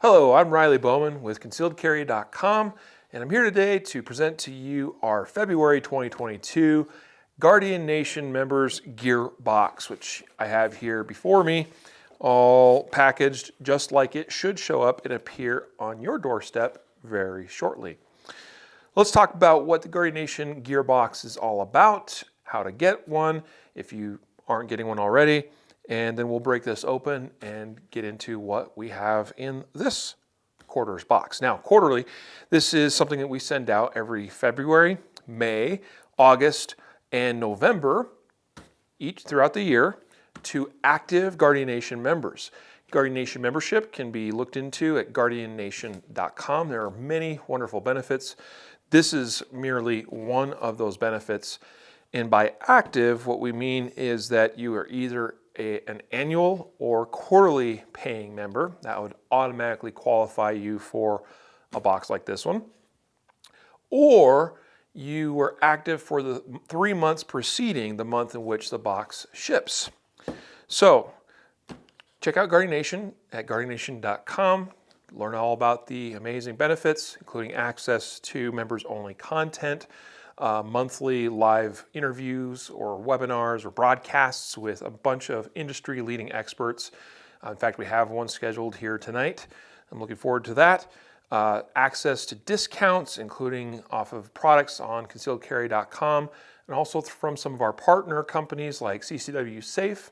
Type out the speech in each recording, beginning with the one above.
Hello, I'm Riley Bowman with ConcealedCarry.com, and I'm here today to present to you our February 2022 Guardian Nation Members Gearbox, which I have here before me, all packaged just like it should show up and appear on your doorstep very shortly. Let's talk about what the Guardian Nation Gearbox is all about, how to get one if you aren't getting one already, and then we'll break this open and get into what we have in this quarter's box. Now, quarterly, this is something that we send out every February, May, August, and November, each throughout the year, to active Guardian Nation members. Guardian Nation membership can be looked into at guardiannation.com. There are many wonderful benefits. This is merely one of those benefits. And by active, what we mean is that you are either an annual or quarterly paying member. That would automatically qualify you for a box like this one. Or you were active for the 3 months preceding the month in which the box ships. So check out Guardian Nation at guardiannation.com. Learn all about the amazing benefits, including access to members-only content, monthly live interviews or webinars or broadcasts with a bunch of industry-leading experts. In fact, we have one scheduled here tonight. I'm looking forward to that. Access to discounts, including off of products on concealedcarry.com, and also from some of our partner companies like CCW Safe,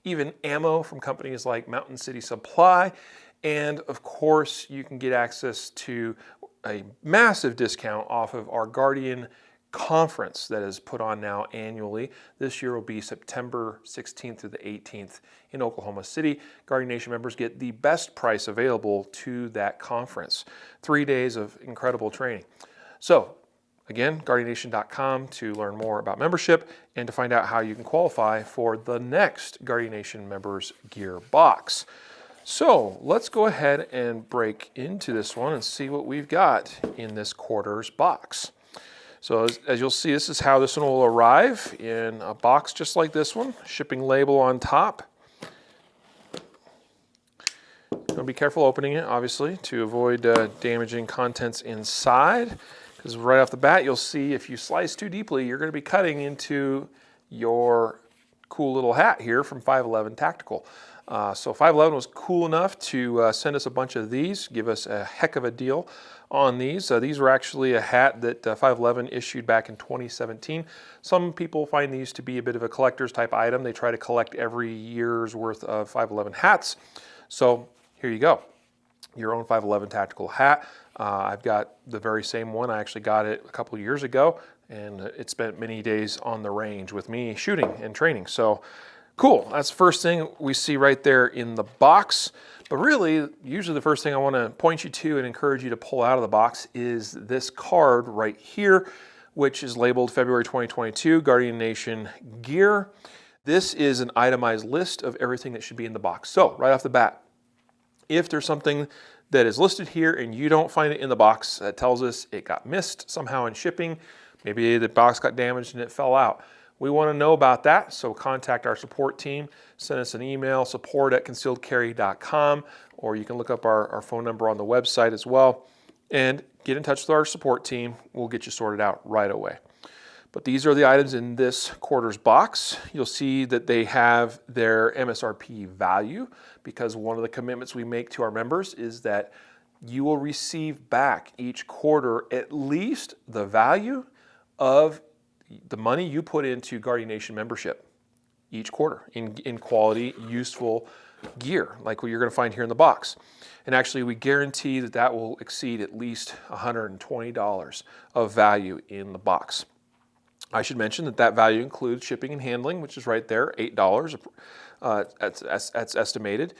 even ammo from companies like Mountain City Supply, and of course, you can get access to a massive discount off of our Guardian conference that is put on now annually. This year will be September 16th through the 18th in Oklahoma City. Guardian Nation members get the best price available to that conference. 3 days of incredible training. So again, guardiannation.com to learn more about membership and to find out how you can qualify for the next Guardian Nation members gear box. So let's go ahead and break into this one and see what we've got in this quarter's box. So as you'll see, this is how this one will arrive in a box just like this one, shipping label on top. Don't be careful opening it, obviously, to avoid damaging contents inside, because right off the bat, you'll see if you slice too deeply, you're going to be cutting into your cool little hat here from 511 Tactical. So 511 was cool enough to send us a bunch of these, give us a heck of a deal on these. These were actually a hat that 511 issued back in 2017. Some people find these to be a bit of a collector's type item. They try to collect every year's worth of 511 hats. So here you go, your own 511 Tactical hat. I've got the very same one. I actually got it a couple of years ago, and it spent many days on the range with me shooting and training. So cool, that's the first thing we see right there in the box. But really, usually the first thing I want to point you to and encourage you to pull out of the box is this card right here, which is labeled February 2022 Guardian Nation Gear. This is an itemized list of everything that should be in the box. So right off the bat, if there's something that is listed here and you don't find it in the box, that tells us it got missed somehow in shipping. Maybe the box got damaged and it fell out. We want to know about that, so contact our support team. Send us an email, support@concealedcarry.com, or you can look up our phone number on the website as well, and get in touch with our support team. We'll get you sorted out right away. But these are the items in this quarter's box. You'll see that they have their MSRP value, because one of the commitments we make to our members is that you will receive back each quarter at least the value of the money you put into Guardian Nation membership each quarter in quality, useful gear, like what you're going to find here in the box. And actually, we guarantee that that will exceed at least $120 of value in the box. I should mention that that value includes shipping and handling, which is right there, $8. That's estimated.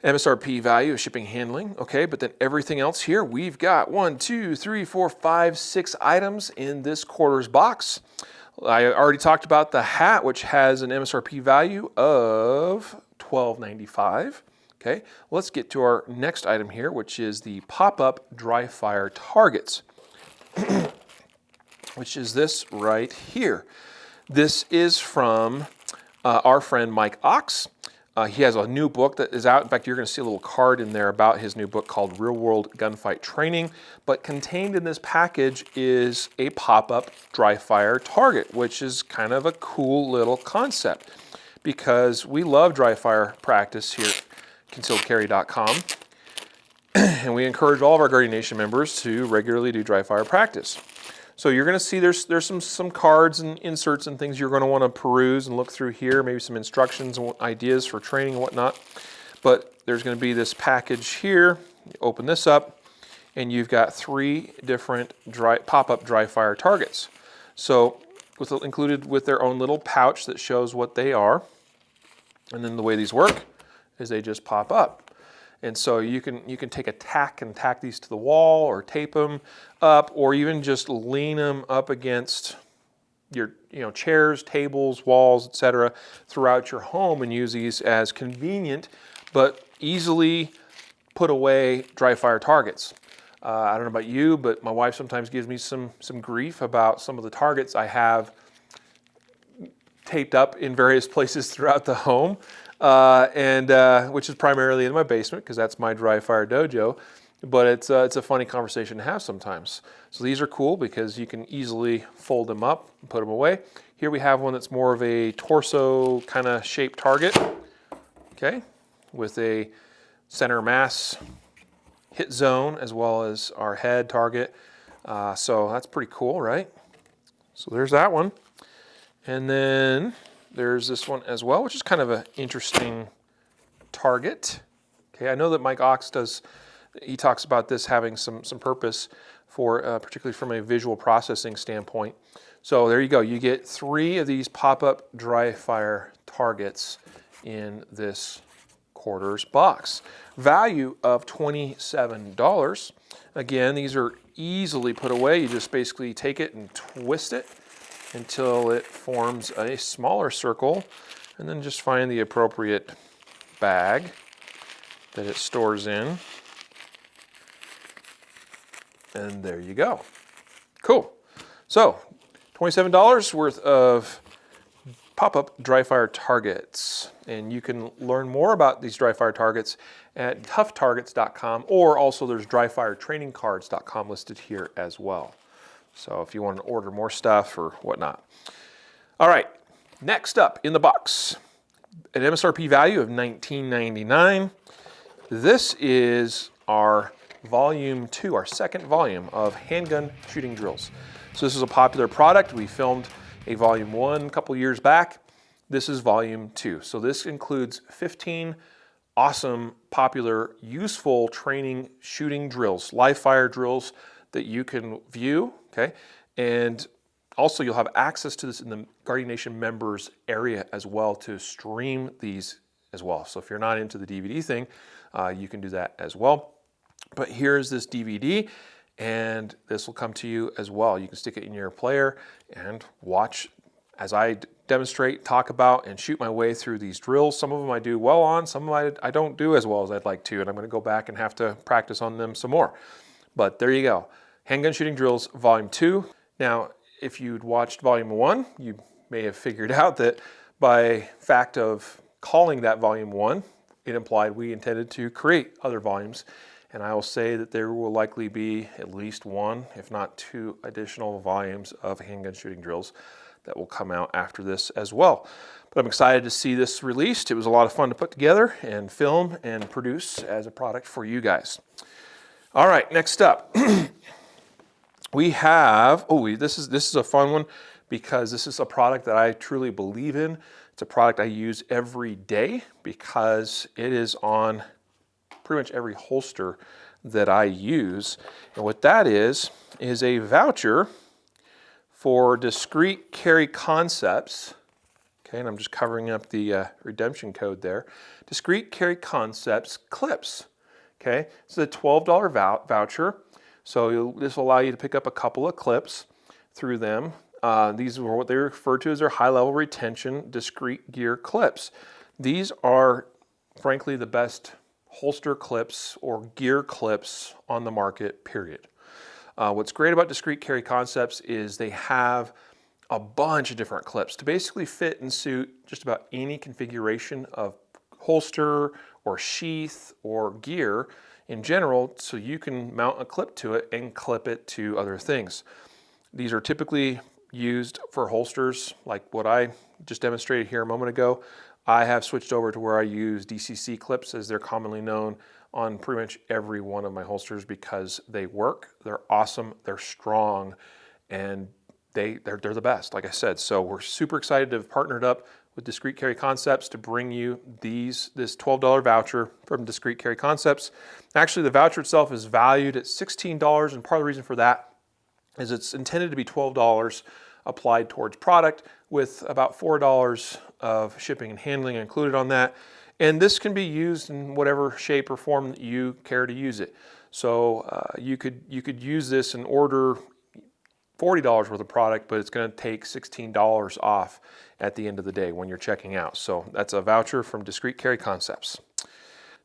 MSRP value of shipping and handling, okay, but then everything else here, we've got 1, 2, 3, 4, 5, 6 items in this quarter's box. I already talked about the hat, which has an MSRP value of $12.95. Okay, let's get to our next item here, which is the pop-up dry fire targets, which is this right here. This is from our friend Mike Ox. He has a new book that is out. In fact, you're going to see a little card in there about his new book called Real World Gunfight Training. But contained in this package is a pop-up dry fire target, which is kind of a cool little concept because we love dry fire practice here at concealedcarry.com. And we encourage all of our Guardian Nation members to regularly do dry fire practice. So you're going to see there's some cards and inserts and things you're going to want to peruse and look through here, maybe some instructions and ideas for training and whatnot. But there's going to be this package here. You open this up, and you've got 3 different pop-up dry fire targets. So included with their own little pouch that shows what they are. And then the way these work is they just pop up. And so you can take a tack and tack these to the wall or tape them up or even just lean them up against your chairs, tables, walls, etc. throughout your home and use these as convenient but easily put away dry fire targets. I don't know about you, but my wife sometimes gives me some grief about some of the targets I have taped up in various places throughout the home. Which is primarily in my basement because that's my dry fire dojo, but it's a funny conversation to have sometimes. So these are cool because you can easily fold them up and put them away. Here we have one that's more of a torso kind of shaped target, okay, with a center mass hit zone as well as our head target. So that's pretty cool, right? So there's that one. And then there's this one as well, which is kind of an interesting target. Okay, I know that Mike Ox he talks about this having some purpose for, particularly from a visual processing standpoint. So there you go. You get 3 of these pop-up dry fire targets in this quarters box. Value of $27. Again, these are easily put away. You just basically take it and twist it until it forms a smaller circle, and then just find the appropriate bag that it stores in. And there you go. Cool. So, $27 worth of pop-up dry fire targets. And you can learn more about these dry fire targets at toughtargets.com, or also there's dryfiretrainingcards.com listed here as well. So if you want to order more stuff or whatnot. All right, next up in the box, an MSRP value of $19.99. This is our volume 2, our second volume of handgun shooting drills. So this is a popular product. We filmed a volume 1 a couple years back. This is volume 2. So this includes 15 awesome, popular, useful training shooting drills, live fire drills that you can view, okay? And also you'll have access to this in the Guardian Nation members area as well to stream these as well. So if you're not into the DVD thing, you can do that as well. But here's this DVD, and this will come to you as well. You can stick it in your player and watch as I demonstrate, talk about, and shoot my way through these drills. Some of them I do well on, some of them I don't do as well as I'd like to, and I'm gonna go back and have to practice on them some more. But there you go. Handgun Shooting Drills Volume 2. Now, if you'd watched Volume 1, you may have figured out that by fact of calling that Volume 1, it implied we intended to create other volumes. And I will say that there will likely be at least 1, if not 2 additional volumes of handgun shooting drills that will come out after this as well. But I'm excited to see this released. It was a lot of fun to put together and film and produce as a product for you guys. All right, next up, we have, this is a fun one because this is a product that I truly believe in. It's a product I use every day because it is on pretty much every holster that I use. And what that is a voucher for Discrete Carry Concepts. Okay, and I'm just covering up the redemption code there. Discrete Carry Concepts clips. Okay, it's a $12 voucher. So this will allow you to pick up a couple of clips through them. These are what they refer to as their high-level retention discrete gear clips. These are, frankly, the best holster clips or gear clips on the market, period. What's great about Discrete Carry Concepts is they have a bunch of different clips to basically fit and suit just about any configuration of holster or sheath or gear in general, so you can mount a clip to it and clip it to other things. These are typically used for holsters like what I just demonstrated here a moment ago. I have switched over to where I use DCC clips, as they're commonly known, on pretty much every one of my holsters because they work, they're awesome, they're strong, and they're the best, like I said. So we're super excited to have partnered up with Discrete Carry Concepts to bring you this $12 voucher from Discrete Carry Concepts. Actually, the voucher itself is valued at $16, and part of the reason for that is it's intended to be $12 applied towards product, with about $4 of shipping and handling included on that. And this can be used in whatever shape or form that you care to use it. So you could use this and order $40 worth of product, but it's going to take $16 off at the end of the day when you're checking out. So that's a voucher from Discrete Carry Concepts.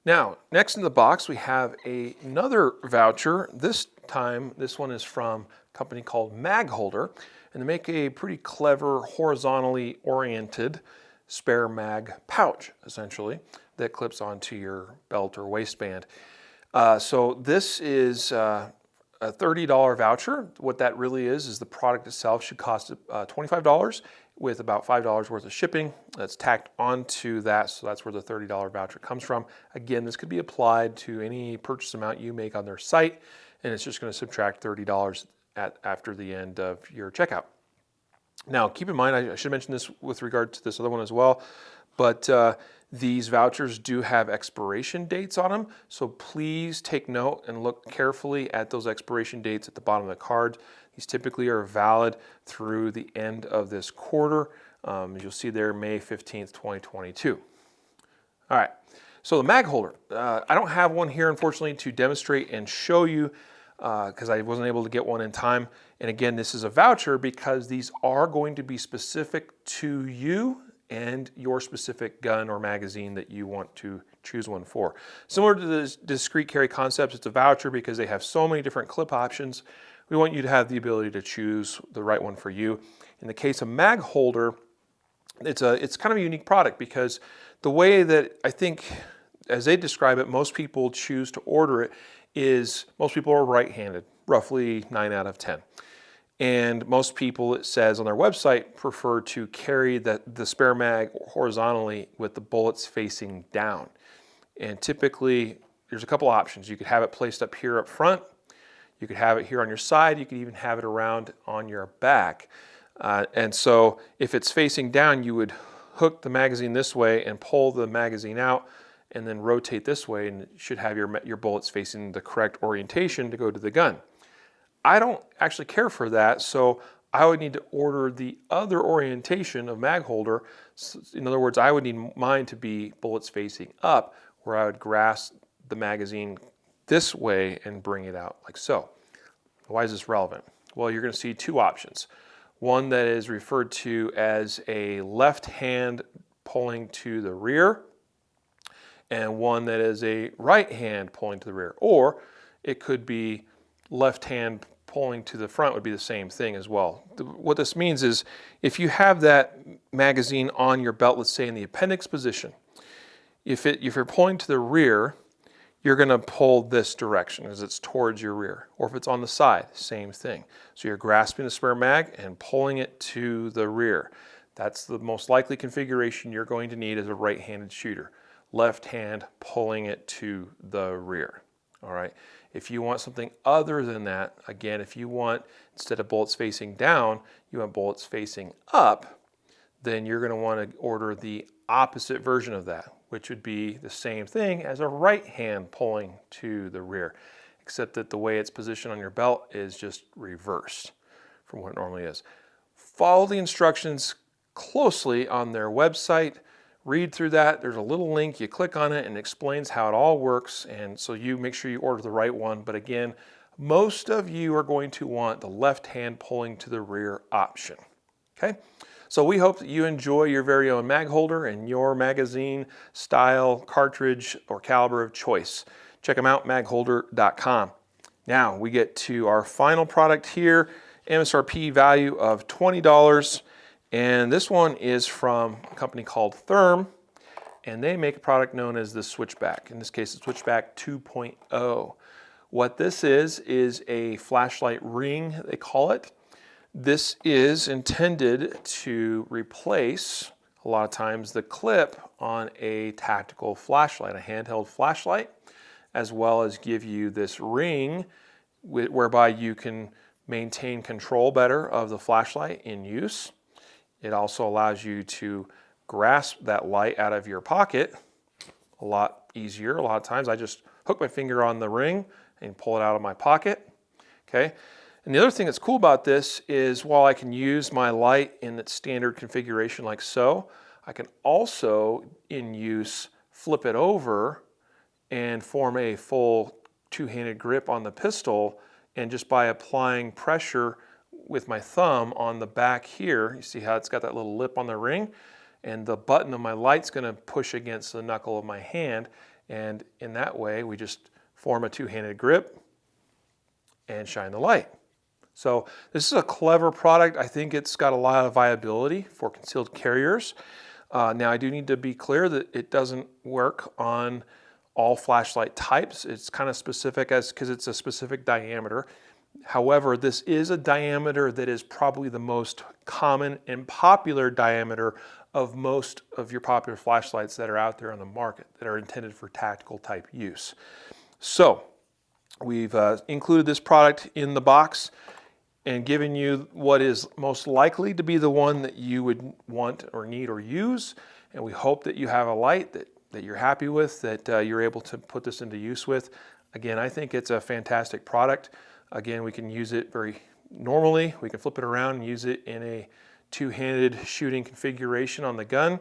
Now, next in the box, we have another voucher. This time, this one is from a company called Mag Holder, and they make a pretty clever horizontally oriented spare mag pouch, essentially, that clips onto your belt or waistband. So this is a $30 voucher. What that really is the product itself should cost $25 with about $5 worth of shipping that's tacked onto that. So that's where the $30 voucher comes from. Again, this could be applied to any purchase amount you make on their site, and it's just going to subtract $30 after the end of your checkout. Now, keep in mind, I should mention this with regard to this other one as well, but these vouchers do have expiration dates on them, so please take note and look carefully at those expiration dates at the bottom of the card. These typically are valid through the end of this quarter. As you'll see there, May 15th, 2022. All right, so the mag holder. I don't have one here, unfortunately, to demonstrate and show you because I wasn't able to get one in time. And again, this is a voucher because these are going to be specific to you and your specific gun or magazine that you want to choose one for. Similar to the Discrete Carry Concepts, it's a voucher because they have so many different clip options. We want you to have the ability to choose the right one for you. In the case of Mag Holder, it's kind of a unique product because the way that I think, as they describe it, most people choose to order it is most people are right-handed, roughly 9 out of 10. And most people, it says on their website, prefer to carry the spare mag horizontally with the bullets facing down. And typically, there's a couple options. You could have it placed up here up front. You could have it here on your side. You could even have it around on your back. And so if it's facing down, you would hook the magazine this way and pull the magazine out and then rotate this way, and you should have your bullets facing the correct orientation to go to the gun. I don't actually care for that, so I would need to order the other orientation of mag holder. In other words, I would need mine to be bullets facing up, where I would grasp the magazine this way and bring it out like so. Why is this relevant? Well, you're going to see two options. One that is referred to as a left hand pulling to the rear, and one that is a right hand pulling to the rear. Or it could be left hand pulling to the front, would be the same thing as well. What this means is if you have that magazine on your belt, let's say in the appendix position, if you're pulling to the rear, you're going to pull this direction as it's towards your rear. Or if it's on the side, same thing. So you're grasping the spare mag and pulling it to the rear. That's the most likely configuration you're going to need as a right-handed shooter. Left hand pulling it to the rear. All right. If you want something other than that, again, if you want, instead of bullets facing down, you want bullets facing up, then you're going to want to order the opposite version of that, which would be the same thing as a right hand pulling to the rear, except that the way it's positioned on your belt is just reversed from what it normally is. Follow the instructions closely on their website. Read through that. There's a little link. You click on it and it explains how it all works. And so you make sure you order the right one. But again, most of you are going to want the left hand pulling to the rear option. Okay? So we hope that you enjoy your very own mag holder and your magazine style, cartridge, or caliber of choice. Check them out, magholder.com. Now we get to our final product here, MSRP value of $20. And this one is from a company called Therm. and they make a product known as the Switchback. In this case, the Switchback 2.0. What this is a flashlight ring, they call it. This is intended to replace, a lot of times, the clip on a tactical flashlight, a handheld flashlight, as well as give you this ring whereby you can maintain control better of the flashlight in use. It also allows you to grasp that light out of your pocket a lot easier. A lot of times I just hook my finger on the ring and pull it out of my pocket. Okay. And the other thing that's cool about this is while I can use my light in its standard configuration like so, I can also in use flip it over and form a full two-handed grip on the pistol, and just by applying pressure with my thumb on the back here, you see how it's got that little lip on the ring, and the button of my light's going to push against the knuckle of my hand, and in that way we just form a two-handed grip and shine the light. So this is a clever product. I think it's got a lot of viability for concealed carriers. Now I do need to be clear that it doesn't work on all flashlight types. It's kind of specific because it's a specific diameter. However, this is a diameter that is probably the most common and popular diameter of most of your popular flashlights that are out there on the market that are intended for tactical type use. So we've included this product in the box and given you what is most likely to be the one that you would want or need or use. And we hope that you have a light that you're happy with, that you're able to put this into use with. Again, I think it's a fantastic product. Again, we can use it very normally. We can flip it around and use it in a two-handed shooting configuration on the gun.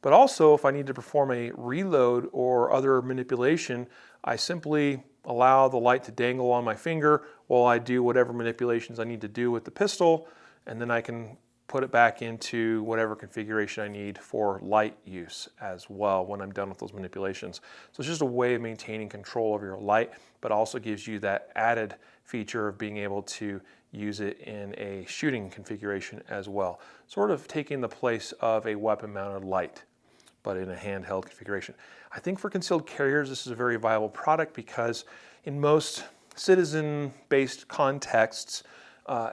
But also, if I need to perform a reload or other manipulation, I simply allow the light to dangle on my finger while I do whatever manipulations I need to do with the pistol, and then I can put it back into whatever configuration I need for light use as well when I'm done with those manipulations. So it's just a way of maintaining control over your light, but also gives you that added feature of being able to use it in a shooting configuration as well. Sort of taking the place of a weapon-mounted light, but in a handheld configuration. I think for concealed carriers, this is a very viable product because in most citizen-based contexts,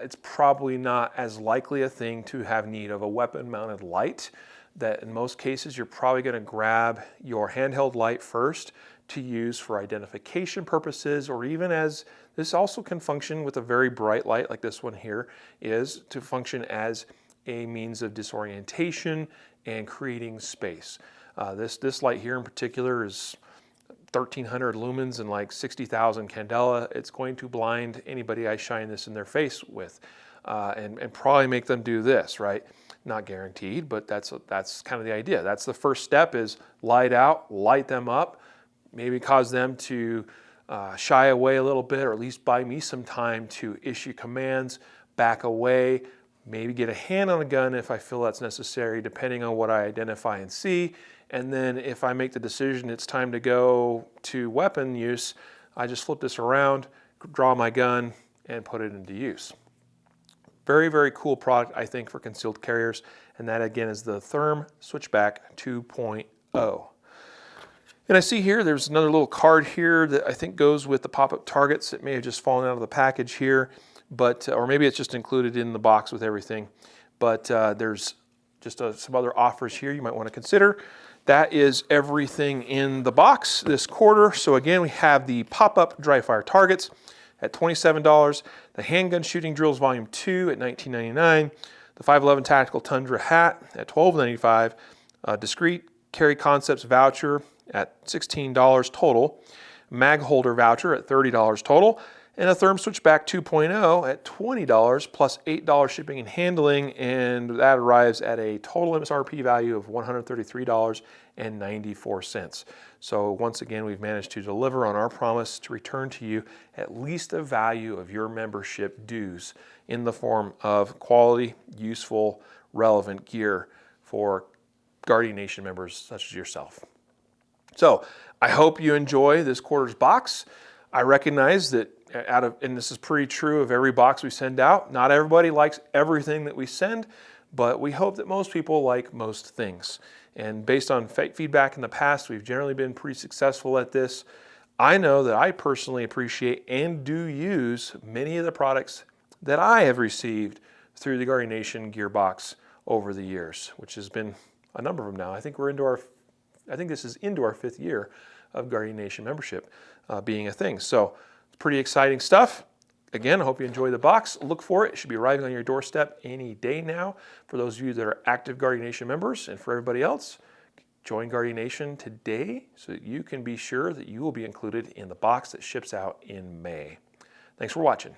it's probably not as likely a thing to have need of a weapon-mounted light. That in most cases, you're probably going to grab your handheld light first to use for identification purposes, or even as this also can function with a very bright light like this one here is to function as a means of disorientation and creating space. This light here in particular is 1,300 lumens and like 60,000 candela. It's going to blind anybody I shine this in their face with, and probably make them do this, right? Not guaranteed, but that's kind of the idea. That's the first step, is light out, light them up, maybe cause them to shy away a little bit, or at least buy me some time to issue commands, back away, maybe get a hand on a gun if I feel that's necessary, depending on what I identify and see. And then if I make the decision it's time to go to weapon use, I just flip this around, draw my gun, and put it into use. Very, very cool product, I think, for concealed carriers. And that, again, is the Therm Switchback 2.0. And I see here, there's another little card here that I think goes with the pop-up targets. It may have just fallen out of the package here, but or maybe it's just included in the box with everything. But there's just some other offers here you might want to consider. That is everything in the box this quarter. So again, we have the pop-up dry fire targets at $27, the handgun shooting drills volume 2 at $19.99, the 511 tactical tundra hat at $12.95, discrete carry concepts voucher at $16 total, mag holder voucher at $30 total, and a Therm Switchback 2.0 at $20 plus $8 shipping and handling, and that arrives at a total MSRP value of $133.94. So once again, we've managed to deliver on our promise to return to you at least the value of your membership dues in the form of quality, useful, relevant gear for Guardian Nation members such as yourself. So I hope you enjoy this quarter's box. I recognize that and this is pretty true of every box we send out, not everybody likes everything that we send, but we hope that most people like most things. And based on feedback in the past, we've generally been pretty successful at this. I know that I personally appreciate and do use many of the products that I have received through the Guardian Nation Gearbox over the years, which has been a number of them now. I think this is into our 5th year of Guardian Nation membership being a thing. So it's pretty exciting stuff. Again, I hope you enjoy the box. Look for it. It should be arriving on your doorstep any day now for those of you that are active Guardian Nation members, and for everybody else, join Guardian Nation today so that you can be sure that you will be included in the box that ships out in May. Thanks for watching.